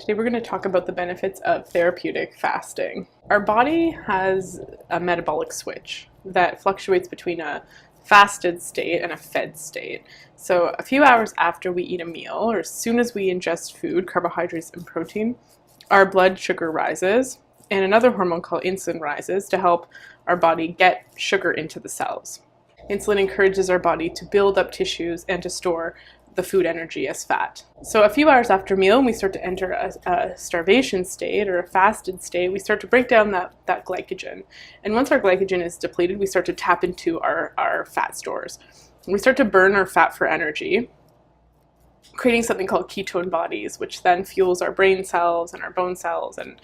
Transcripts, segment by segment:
Today we're going to talk about the benefits of therapeutic fasting. Our body has a metabolic switch that fluctuates between a fasted state and a fed state. So a few hours after we eat a meal, or as soon as we ingest food, carbohydrates and protein, our blood sugar rises and another hormone called insulin rises to help our body get sugar into the cells. Insulin encourages our body to build up tissues and to store the food energy as fat. So a few hours after meal, when we start to enter a starvation state or a fasted state, we start to break down that glycogen. And once our glycogen is depleted, we start to tap into our fat stores. We start to burn our fat for energy, creating something called ketone bodies, which then fuels our brain cells and our bone cells and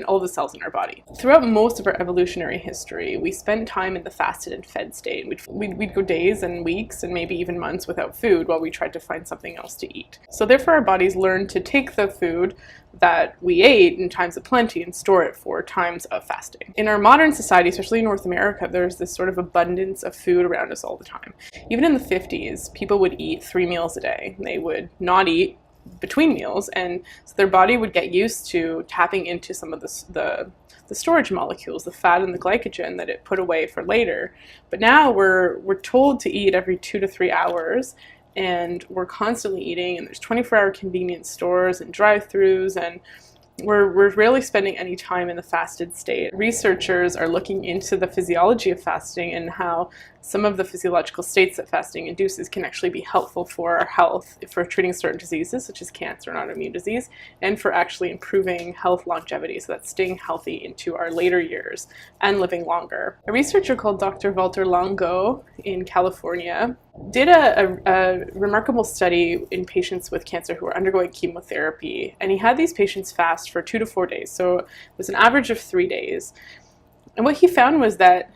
all the cells in our body. Throughout most of our evolutionary history, we spent time in the fasted and fed state. We'd go days and weeks and maybe even months without food while we tried to find something else to eat. So therefore our bodies learned to take the food that we ate in times of plenty and store it for times of fasting. In our modern society, especially in North America, there's this sort of abundance of food around us all the time. Even in the 50s, people would eat 3 meals a day. They would not eat between meals, and so their body would get used to tapping into some of the storage molecules, the fat and the glycogen that it put away for later. But now we're told to eat every 2 to 3 hours, and we're constantly eating, and there's 24-hour convenience stores and drive-thrus, and we're rarely spending any time in the fasted state. Researchers are looking into the physiology of fasting and how some of the physiological states that fasting induces can actually be helpful for our health, for treating certain diseases such as cancer and autoimmune disease, and for actually improving health longevity, so that's staying healthy into our later years and living longer. A researcher called Dr. Valter Longo in California did a remarkable study in patients with cancer who were undergoing chemotherapy, and he had these patients fast for 2 to 4 days, so it was an average of 3 days. And what he found was that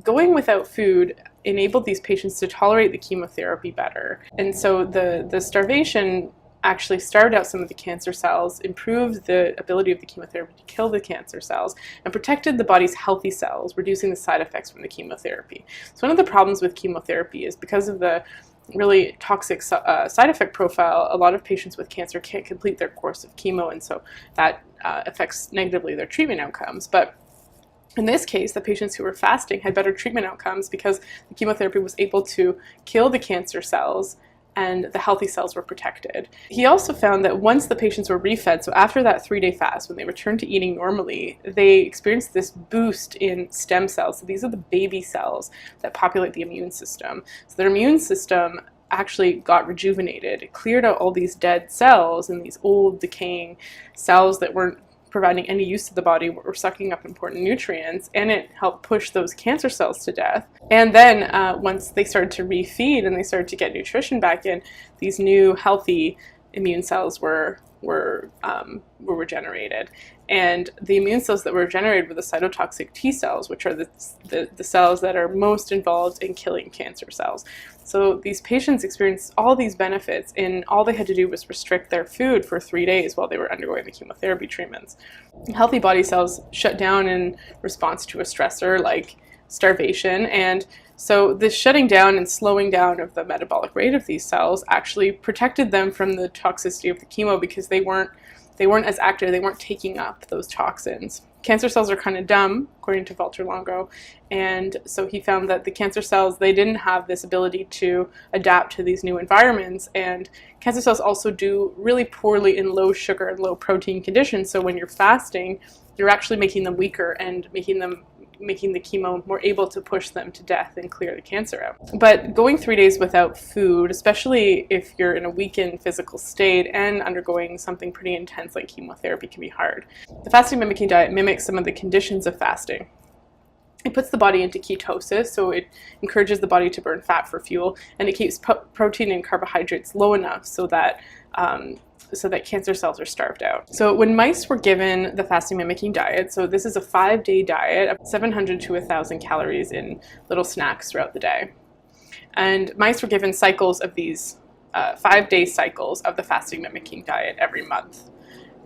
going without food enabled these patients to tolerate the chemotherapy better. And so the starvation actually starved out some of the cancer cells, improved the ability of the chemotherapy to kill the cancer cells, and protected the body's healthy cells, reducing the side effects from the chemotherapy. So one of the problems with chemotherapy is because of the really toxic side effect profile, a lot of patients with cancer can't complete their course of chemo, and so that affects negatively their treatment outcomes. But in this case, the patients who were fasting had better treatment outcomes because the chemotherapy was able to kill the cancer cells and the healthy cells were protected. He also found that once the patients were refed, so after that 3-day fast, when they returned to eating normally, they experienced this boost in stem cells. So these are the baby cells that populate the immune system. So their immune system actually got rejuvenated. It cleared out all these dead cells and these old decaying cells that weren't providing any use to the body, were sucking up important nutrients, and it helped push those cancer cells to death. And then once they started to refeed and they started to get nutrition back in, these new healthy immune cells were regenerated. And the immune cells that were generated were the cytotoxic T cells, which are the cells that are most involved in killing cancer cells. So these patients experienced all these benefits, and all they had to do was restrict their food for 3 days while they were undergoing the chemotherapy treatments. Healthy body cells shut down in response to a stressor like starvation, and so this shutting down and slowing down of the metabolic rate of these cells actually protected them from the toxicity of the chemo because they weren't as active, they weren't taking up those toxins. Cancer cells are kind of dumb, according to Valter Longo, and so he found that the cancer cells, they didn't have this ability to adapt to these new environments, and cancer cells also do really poorly in low sugar and low protein conditions, so when you're fasting, you're actually making them weaker and making the chemo more able to push them to death and clear the cancer out. But going 3 days without food, especially if you're in a weakened physical state and undergoing something pretty intense like chemotherapy, can be hard. The fasting mimicking diet mimics some of the conditions of fasting. It puts the body into ketosis, so it encourages the body to burn fat for fuel, and it keeps protein and carbohydrates low enough so that cancer cells are starved out. So when mice were given the fasting mimicking diet, so this is a 5-day diet of 700 to 1,000 calories in little snacks throughout the day. And mice were given cycles of these 5-day cycles of the fasting mimicking diet every month.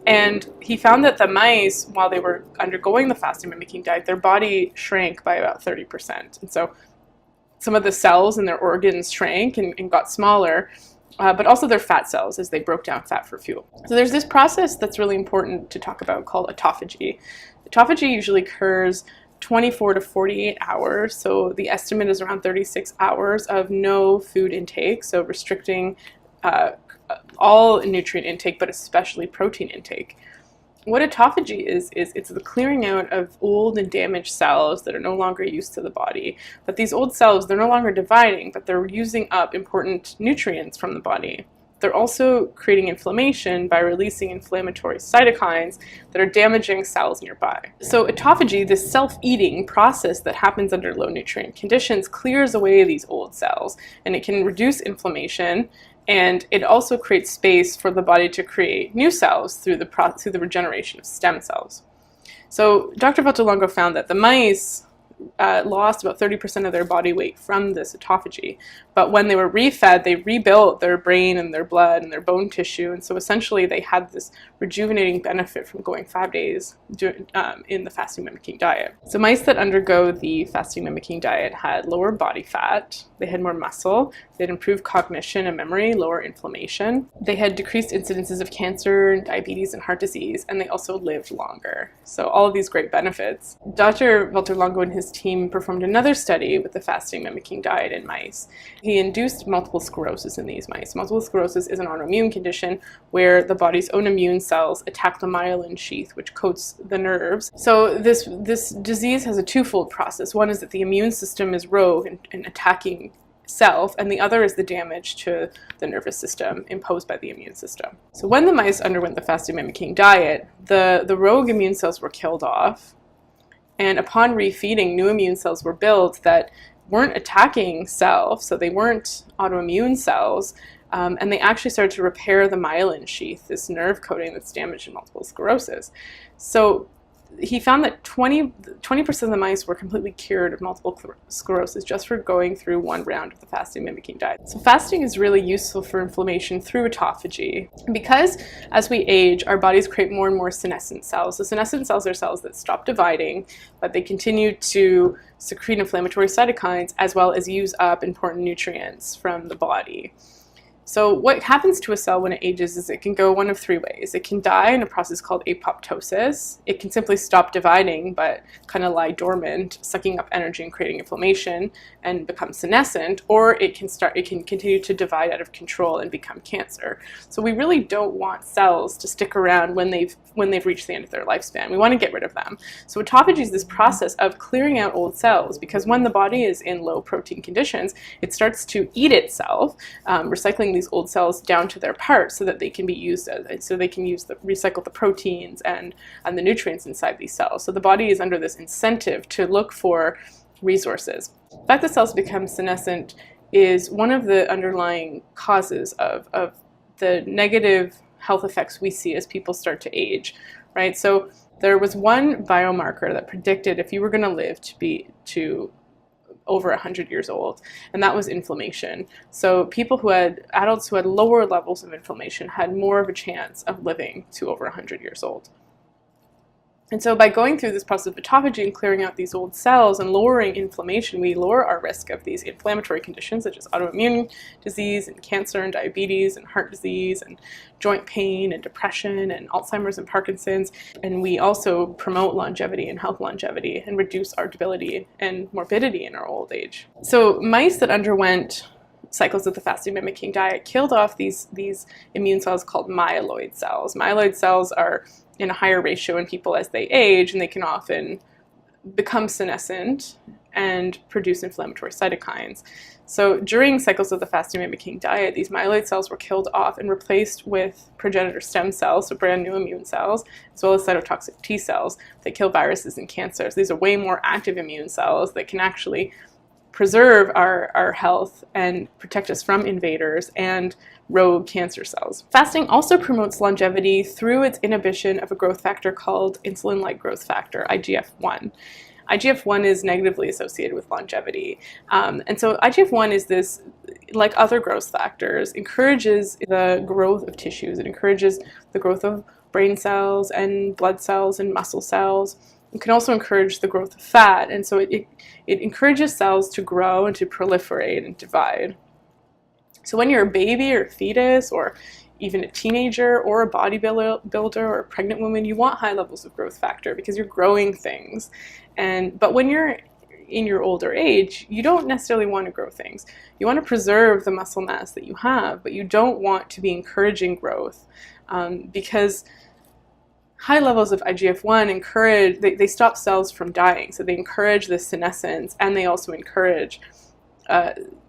And he found that the mice, while they were undergoing the fasting mimicking diet, their body shrank by about 30%. And so some of the cells in their organs shrank and got smaller, but also their fat cells as they broke down fat for fuel. So there's this process that's really important to talk about called autophagy. Autophagy usually occurs 24 to 48 hours, so the estimate is around 36 hours of no food intake, so restricting all nutrient intake, but especially protein intake. What autophagy is it's the clearing out of old and damaged cells that are no longer used to the body. But these old cells, they're no longer dividing, but they're using up important nutrients from the body. They're also creating inflammation by releasing inflammatory cytokines that are damaging cells nearby. So autophagy, this self-eating process that happens under low nutrient conditions, clears away these old cells, and it can reduce inflammation, and it also creates space for the body to create new cells through the regeneration of stem cells. So Dr. Valter Longo found that the mice lost about 30% of their body weight from this autophagy. But when they were refed, they rebuilt their brain and their blood and their bone tissue. And so essentially they had this rejuvenating benefit from going 5 days in the fasting mimicking diet. So mice that undergo the fasting mimicking diet had lower body fat, they had more muscle, they had improved cognition and memory, lower inflammation, they had decreased incidences of cancer, diabetes, and heart disease, and they also lived longer. So all of these great benefits. Dr. Valter Longo and his team performed another study with the fasting mimicking diet in mice. He induced multiple sclerosis in these mice. Multiple sclerosis is an autoimmune condition where the body's own immune cells attack the myelin sheath, which coats the nerves. So this disease has a twofold process. One is that the immune system is rogue and attacking self, and the other is the damage to the nervous system imposed by the immune system. So when the mice underwent the fasting mimicking diet, the rogue immune cells were killed off, and upon refeeding, new immune cells were built that weren't attacking self, so they weren't autoimmune cells, and they actually started to repair the myelin sheath, this nerve coating that's damaged in multiple sclerosis. So he found that 20% of the mice were completely cured of multiple sclerosis just for going through one round of the fasting mimicking diet. So fasting is really useful for inflammation through autophagy. Because as we age, our bodies create more and more senescent cells. So senescent cells are cells that stop dividing, but they continue to secrete inflammatory cytokines as well as use up important nutrients from the body. So what happens to a cell when it ages is it can go one of three ways. It can die in a process called apoptosis. It can simply stop dividing but kind of lie dormant, sucking up energy and creating inflammation and become senescent, or it can continue to divide out of control and become cancer. So we really don't want cells to stick around when they've reached the end of their lifespan. We want to get rid of them. So autophagy is this process of clearing out old cells, because when the body is in low protein conditions, it starts to eat itself, recycling these old cells down to their parts so that they can be used recycle the proteins and the nutrients inside these cells. So the body is under this incentive to look for resources. The fact that cells become senescent is one of the underlying causes of the negative health effects we see as people start to age, right? So there was one biomarker that predicted if you were going to live to over 100 years old, and that was inflammation. So adults who had lower levels of inflammation had more of a chance of living to over 100 years old. And so by going through this process of autophagy and clearing out these old cells and lowering inflammation, we lower our risk of these inflammatory conditions such as autoimmune disease and cancer and diabetes and heart disease and joint pain and depression and Alzheimer's and Parkinson's. And we also promote longevity and health longevity and reduce our debility and morbidity in our old age. So mice that underwent cycles of the fasting mimicking diet killed off these immune cells called myeloid cells. Myeloid cells are in a higher ratio in people as they age, and they can often become senescent and produce inflammatory cytokines. So during cycles of the fasting mimicking diet, these myeloid cells were killed off and replaced with progenitor stem cells, so brand new immune cells, as well as cytotoxic T cells that kill viruses and cancers. These are way more active immune cells that can actually preserve our health and protect us from invaders and rogue cancer cells. Fasting also promotes longevity through its inhibition of a growth factor called insulin-like growth factor, IGF-1. IGF-1 is negatively associated with longevity. And so IGF-1 is this, like other growth factors, encourages the growth of tissues. It encourages the growth of brain cells and blood cells and muscle cells. It can also encourage the growth of fat, and so it encourages cells to grow and to proliferate and divide. So when you're a baby or a fetus or even a teenager or a bodybuilder or a pregnant woman, you want high levels of growth factor because you're growing things. But when you're in your older age, you don't necessarily want to grow things. You want to preserve the muscle mass that you have, but you don't want to be encouraging growth because high levels of IGF-1 encourage, they stop cells from dying. So they encourage the senescence, and they also encourage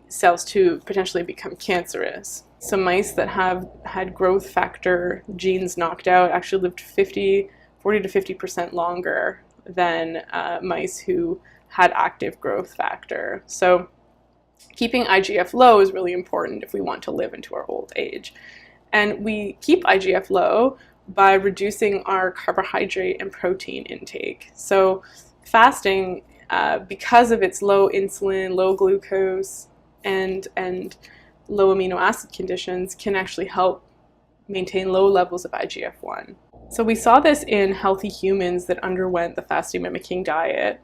cells to potentially become cancerous. Some mice that have had growth factor genes knocked out actually lived 40 to 50% longer than mice who had active growth factor. So keeping IGF low is really important if we want to live into our old age. And we keep IGF low by reducing our carbohydrate and protein intake. So fasting, because of its low insulin, low glucose, and low amino acid conditions, can actually help maintain low levels of IGF-1. So we saw this in healthy humans that underwent the fasting mimicking diet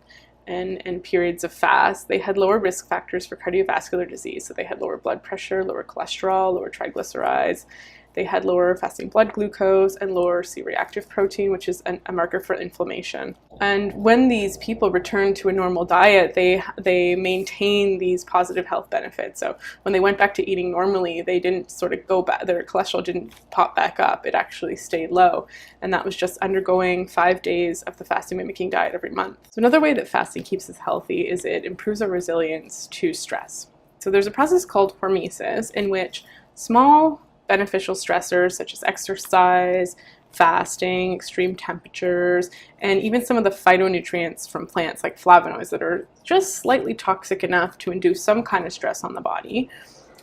and periods of fast. They had lower risk factors for cardiovascular disease. So they had lower blood pressure, lower cholesterol, lower triglycerides. They had lower fasting blood glucose and lower C-reactive protein, which is a marker for inflammation. And when these people returned to a normal diet, they maintained these positive health benefits. So when they went back to eating normally, they didn't sort of go back, their cholesterol didn't pop back up. It actually stayed low. And that was just undergoing 5 days of the fasting mimicking diet every month. So another way that fasting keeps us healthy is it improves our resilience to stress. So there's a process called hormesis in which small beneficial stressors such as exercise, fasting, extreme temperatures, and even some of the phytonutrients from plants like flavonoids that are just slightly toxic enough to induce some kind of stress on the body.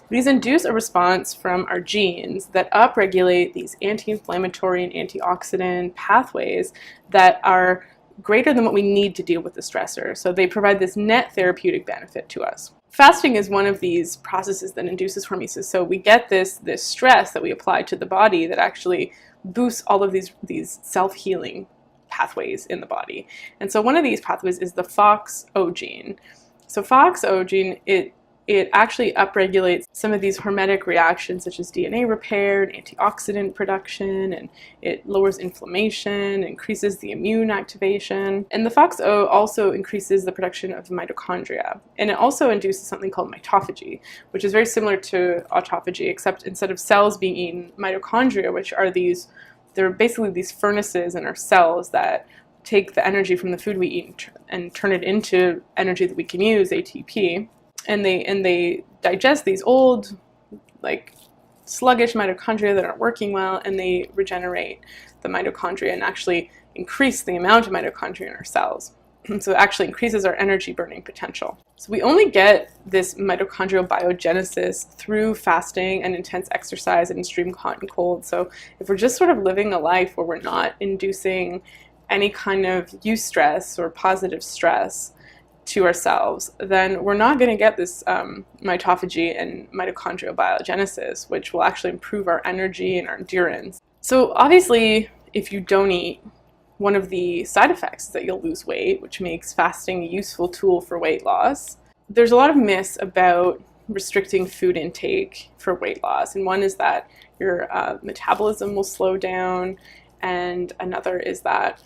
These induce a response from our genes that upregulate these anti-inflammatory and antioxidant pathways that are greater than what we need to deal with the stressor. So they provide this net therapeutic benefit to us. Fasting is one of these processes that induces hormesis. So we get this stress that we apply to the body that actually boosts all of these self-healing pathways in the body. And so one of these pathways is the FOXO gene. So FOXO gene, it actually upregulates some of these hormetic reactions such as DNA repair and antioxidant production, and it lowers inflammation, increases the immune activation. And the FOXO also increases the production of mitochondria. And it also induces something called mitophagy, which is very similar to autophagy, except instead of cells being eaten, mitochondria, which are they're basically these furnaces in our cells that take the energy from the food we eat and turn it into energy that we can use, ATP. And they digest these old, like, sluggish mitochondria that aren't working well, and they regenerate the mitochondria and actually increase the amount of mitochondria in our cells. And so it actually increases our energy burning potential. So we only get this mitochondrial biogenesis through fasting and intense exercise and extreme hot and cold. So if we're just sort of living a life where we're not inducing any kind of eustress or positive stress to ourselves, then we're not going to get this mitophagy and mitochondrial biogenesis, which will actually improve our energy and our endurance. So obviously, if you don't eat, one of the side effects is that you'll lose weight, which makes fasting a useful tool for weight loss. There's a lot of myths about restricting food intake for weight loss, and one is that your metabolism will slow down, and another is that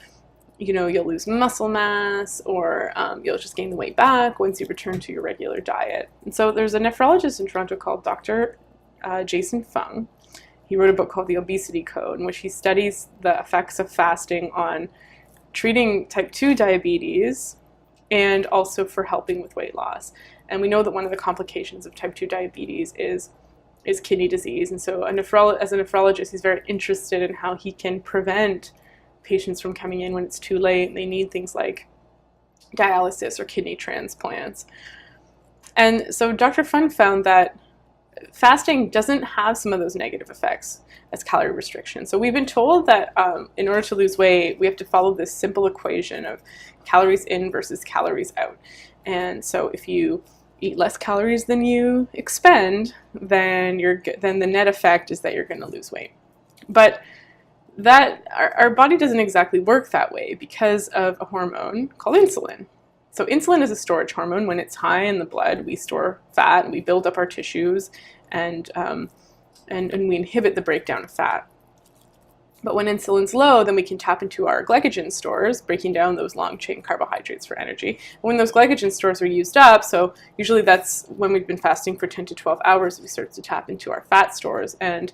you'll lose muscle mass, or you'll just gain the weight back once you return to your regular diet. And so there's a nephrologist in Toronto called Dr. Jason Fung. He wrote a book called The Obesity Code, in which he studies the effects of fasting on treating type 2 diabetes and also for helping with weight loss. And we know that one of the complications of type 2 diabetes is kidney disease. And so as a nephrologist, he's very interested in how he can prevent patients from coming in when it's too late. They need things like dialysis or kidney transplants. And so Dr. Fung found that fasting doesn't have some of those negative effects as calorie restriction. So we've been told that in order to lose weight, we have to follow this simple equation of calories in versus calories out. And so if you eat less calories than you expend, then the net effect is that you're going to lose weight. But that our body doesn't exactly work that way because of a hormone called insulin. So insulin is a storage hormone. When it's high in the blood, we store fat and we build up our tissues, and we inhibit the breakdown of fat. But when insulin's low, then we can tap into our glycogen stores, breaking down those long-chain carbohydrates for energy. And when those glycogen stores are used up, so usually that's when we've been fasting for 10 to 12 hours, we start to tap into our fat stores and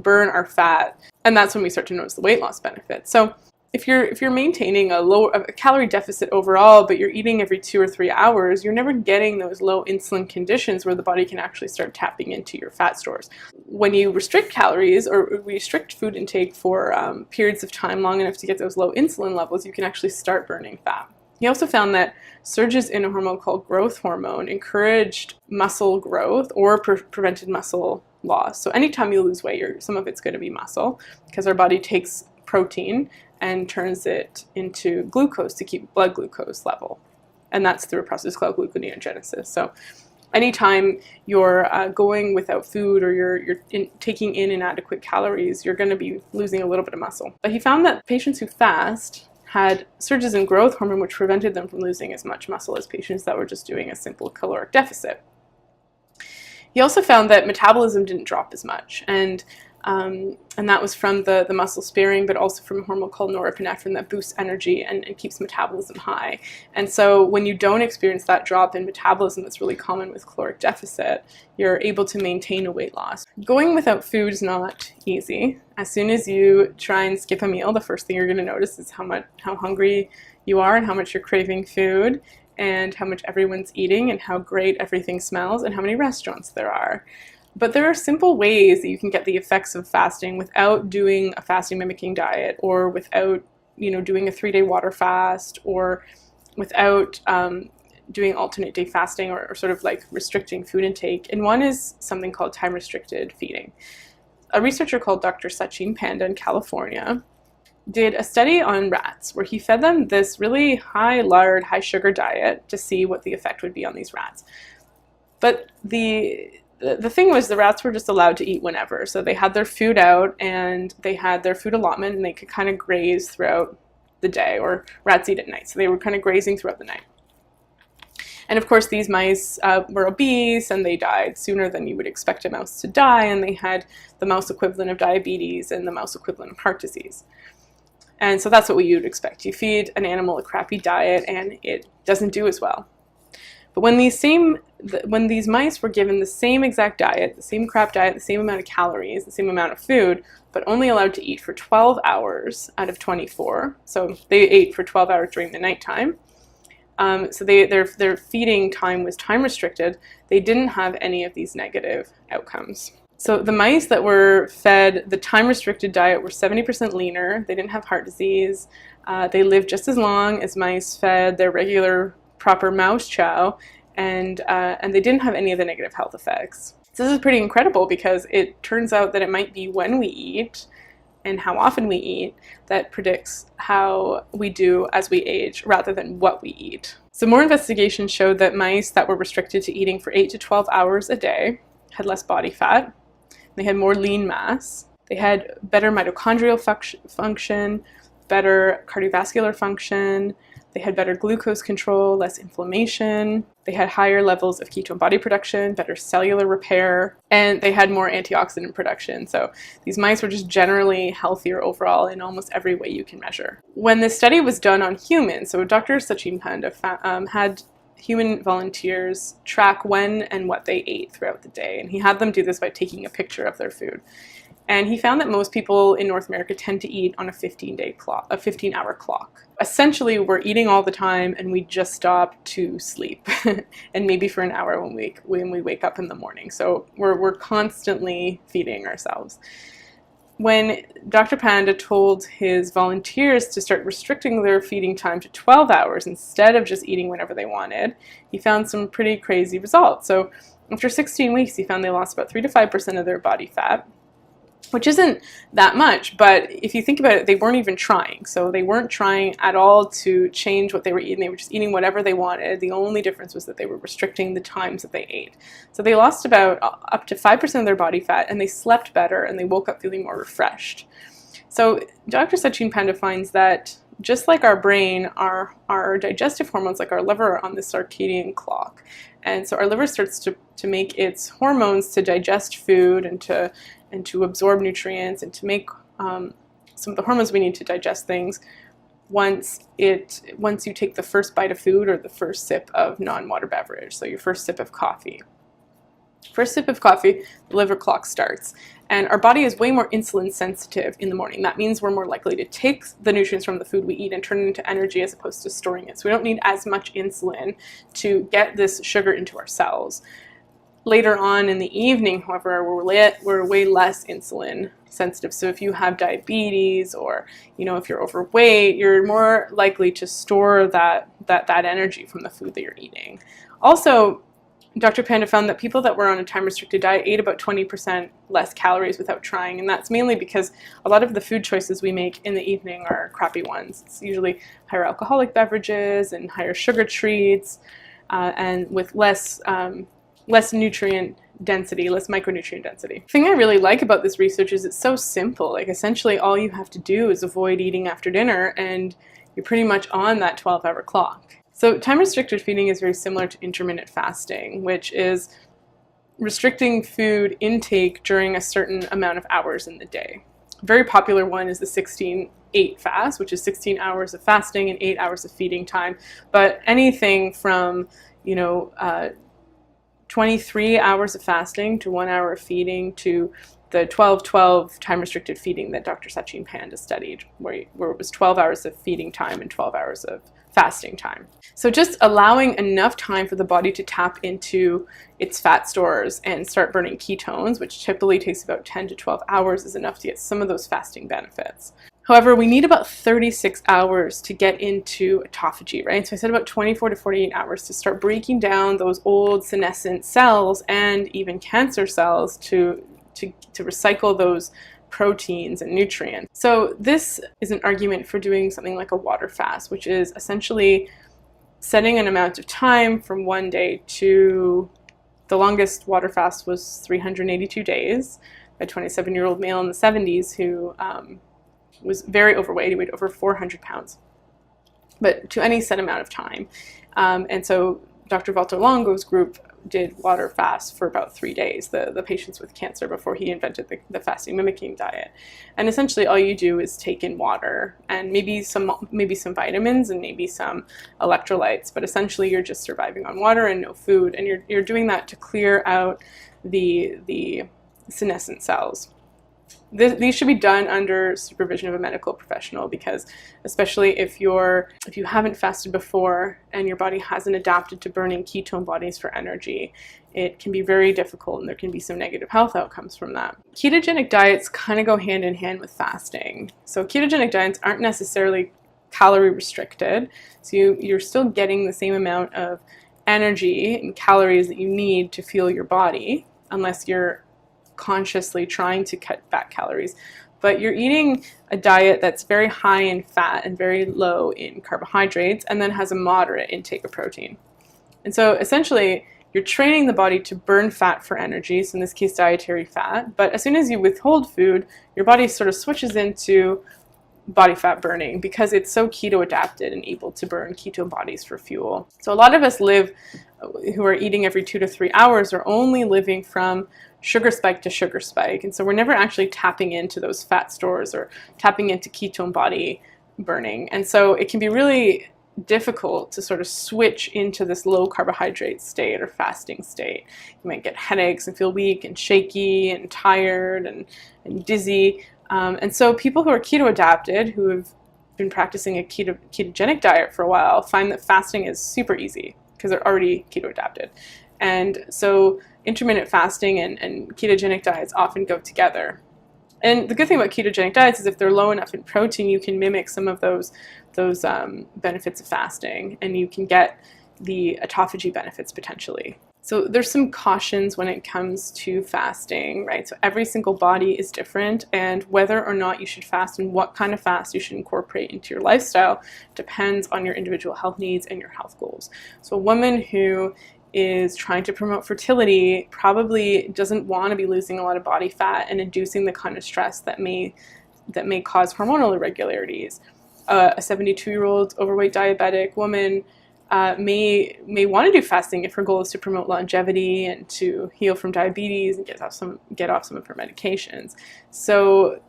burn our fat. And that's when we start to notice the weight loss benefits. So if you're maintaining a calorie deficit overall, but you're eating every 2 or 3 hours, you're never getting those low insulin conditions where the body can actually start tapping into your fat stores. When you restrict calories or restrict food intake for periods of time long enough to get those low insulin levels, you can actually start burning fat. He also found that surges in a hormone called growth hormone encouraged muscle growth or prevented muscle loss. So anytime you lose weight, some of it's going to be muscle, because our body takes protein and turns it into glucose to keep blood glucose level. And that's through a process called gluconeogenesis. So anytime you're going without food or you're taking in inadequate calories, you're going to be losing a little bit of muscle. But he found that patients who fast had surges in growth hormone, which prevented them from losing as much muscle as patients that were just doing a simple caloric deficit. He also found that metabolism didn't drop as much, and that was from the muscle sparing, but also from a hormone called norepinephrine that boosts energy and keeps metabolism high. And so when you don't experience that drop in metabolism that's really common with caloric deficit, you're able to maintain a weight loss. Going without food is not easy. As soon as you try and skip a meal, the first thing you're going to notice is how hungry you are and how much you're craving food, and how much everyone's eating and how great everything smells and how many restaurants there are. But there are simple ways that you can get the effects of fasting without doing a fasting mimicking diet, or without doing a 3-day water fast, or without doing alternate day fasting, or sort of like restricting food intake. And one is something called time restricted feeding. A researcher called Dr. Sachin, Panda in California, did a study on rats where he fed them this really high lard, high sugar diet to see what the effect would be on these rats. But the thing was, the rats were just allowed to eat whenever. So they had their food out and they had their food allotment, and they could kind of graze throughout the day, or rats eat at night. So they were kind of grazing throughout the night. And of course, these mice were obese, and they died sooner than you would expect a mouse to die. And they had the mouse equivalent of diabetes and the mouse equivalent of heart disease. And so that's what you would expect. You feed an animal a crappy diet and it doesn't do as well. But when these mice were given the same exact diet, the same crap diet, the same amount of calories, the same amount of food, but only allowed to eat for 12 hours out of 24, so they ate for 12 hours during the nighttime, so their feeding time was time restricted, they didn't have any of these negative outcomes. So the mice that were fed the time restricted diet were 70% leaner, they didn't have heart disease, they lived just as long as mice fed their regular proper mouse chow, and they didn't have any of the negative health effects. So this is pretty incredible, because it turns out that it might be when we eat and how often we eat that predicts how we do as we age, rather than what we eat. So more investigations showed that mice that were restricted to eating for 8 to 12 hours a day had less body fat, they had more lean mass, they had better mitochondrial function, better cardiovascular function, they had better glucose control, less inflammation, they had higher levels of ketone body production, better cellular repair, and they had more antioxidant production. So these mice were just generally healthier overall in almost every way you can measure. When this study was done on humans, so Dr. Sachin Panda had human volunteers track when and what they ate throughout the day, and he had them do this by taking a picture of their food. And he found that most people in North America tend to eat on a 15-hour clock. Essentially, we're eating all the time, and we just stop to sleep, and maybe for an hour when we wake up in the morning. So we're constantly feeding ourselves. When Dr. Panda told his volunteers to start restricting their feeding time to 12 hours instead of just eating whenever they wanted, he found some pretty crazy results. So after 16 weeks, he found they lost about 3 to 5% of their body fat, which isn't that much, but if you think about it, they weren't even trying. So they weren't trying at all to change what they were eating. They were just eating whatever they wanted. The only difference was that they were restricting the times that they ate. So they lost about up to 5% of their body fat, and they slept better, and they woke up feeling more refreshed. So Dr. Sachin Panda finds that just like our brain, our digestive hormones, like our liver, are on this circadian clock. And so our liver starts to make its hormones to digest food and to absorb nutrients and to make some of the hormones we need to digest things once you take the first bite of food or the first sip of non-water beverage. So your first sip of coffee. First sip of coffee, the liver clock starts. And our body is way more insulin sensitive in the morning. That means we're more likely to take the nutrients from the food we eat and turn it into energy as opposed to storing it. So we don't need as much insulin to get this sugar into our cells. Later on in the evening, however, we're way less insulin sensitive. So if you have diabetes or if you're overweight, you're more likely to store that energy from the food that you're eating. Also, Dr. Panda found that people that were on a time-restricted diet ate about 20% less calories without trying, and that's mainly because a lot of the food choices we make in the evening are crappy ones. It's usually higher alcoholic beverages and higher sugar treats, and with less nutrient density, less micronutrient density. The thing I really like about this research is it's so simple. Like, essentially all you have to do is avoid eating after dinner and you're pretty much on that 12-hour clock. So time-restricted feeding is very similar to intermittent fasting, which is restricting food intake during a certain amount of hours in the day. A very popular one is the 16-8 fast, which is 16 hours of fasting and 8 hours of feeding time. But anything from 23 hours of fasting to 1 hour of feeding to the 12-12 time-restricted feeding that Dr. Sachin Panda studied, where it was 12 hours of feeding time and 12 hours of fasting time. So just allowing enough time for the body to tap into its fat stores and start burning ketones, which typically takes about 10 to 12 hours, is enough to get some of those fasting benefits. However, we need about 36 hours to get into autophagy, right? So I said about 24 to 48 hours to start breaking down those old senescent cells and even cancer cells to recycle those proteins and nutrients. So this is an argument for doing something like a water fast, which is essentially setting an amount of time from one day to the longest water fast was 382 days. A 27-year-old male in the 70s who was very overweight. He weighed over 400 pounds, but to any set amount of time. And so Dr. Valter Longo's group did water fast for about 3 days, the patients with cancer, before he invented the fasting mimicking diet. And essentially all you do is take in water and maybe some vitamins and maybe some electrolytes, but essentially you're just surviving on water and no food, and you're doing that to clear out the senescent cells. These should be done under supervision of a medical professional, because especially if you haven't fasted before and your body hasn't adapted to burning ketone bodies for energy, it can be very difficult and there can be some negative health outcomes from that. Ketogenic diets kind of go hand in hand with fasting. So ketogenic diets aren't necessarily calorie restricted, so you're still getting the same amount of energy and calories that you need to fuel your body, unless you're consciously trying to cut back calories. But you're eating a diet that's very high in fat and very low in carbohydrates, and then has a moderate intake of protein. And so essentially you're training the body to burn fat for energy, so in this case dietary fat, but as soon as you withhold food, your body sort of switches into body fat burning because it's so keto adapted and able to burn ketone bodies for fuel. So a lot of us who are eating every 2 to 3 hours are only living from sugar spike to sugar spike, and so we're never actually tapping into those fat stores or tapping into ketone body burning. And so it can be really difficult to sort of switch into this low carbohydrate state or fasting state. You might get headaches and feel weak and shaky and tired and dizzy. And so people who are keto adapted, who have been practicing a ketogenic diet for a while, find that fasting is super easy because they're already keto adapted. And so intermittent fasting and ketogenic diets often go together. And the good thing about ketogenic diets is if they're low enough in protein, you can mimic some of those benefits of fasting, and you can get the autophagy benefits potentially. So there's some cautions when it comes to fasting, right? So every single body is different, and whether or not you should fast and what kind of fast you should incorporate into your lifestyle depends on your individual health needs and your health goals. So a woman who is trying to promote fertility probably doesn't want to be losing a lot of body fat and inducing the kind of stress that may cause hormonal irregularities. a 72-year-old overweight diabetic woman may want to do fasting if her goal is to promote longevity and to heal from diabetes and get off some of her medications. So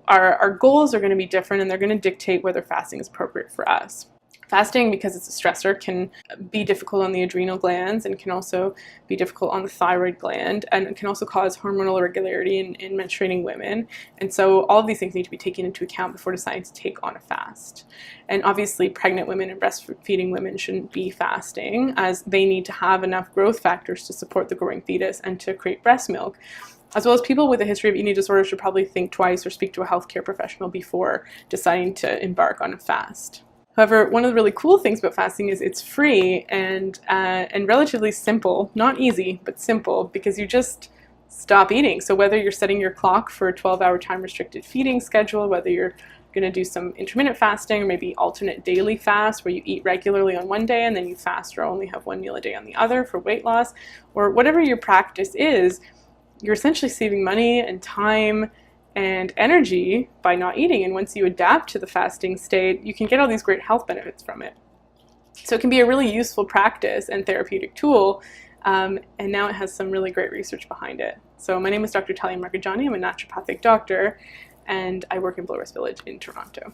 our goals are going to be different, and they're going to dictate whether fasting is appropriate for us. Fasting, because it's a stressor, can be difficult on the adrenal glands and can also be difficult on the thyroid gland, and it can also cause hormonal irregularity in menstruating women. And so all of these things need to be taken into account before deciding to take on a fast. And obviously pregnant women and breastfeeding women shouldn't be fasting, as they need to have enough growth factors to support the growing fetus and to create breast milk. As well as people with a history of eating disorders should probably think twice or speak to a healthcare professional before deciding to embark on a fast. However, one of the really cool things about fasting is it's free and relatively simple. Not easy, but simple, because you just stop eating. So whether you're setting your clock for a 12-hour time-restricted feeding schedule, whether you're going to do some intermittent fasting or maybe alternate daily fast where you eat regularly on one day and then you fast or only have one meal a day on the other for weight loss, or whatever your practice is, you're essentially saving money and time and energy by not eating. And once you adapt to the fasting state, you can get all these great health benefits from it. So it can be a really useful practice and therapeutic tool, and now it has some really great research behind it. So my name is Dr. Talia Marcheggiani. I'm a naturopathic doctor, and I work in Blow Rest Village in Toronto.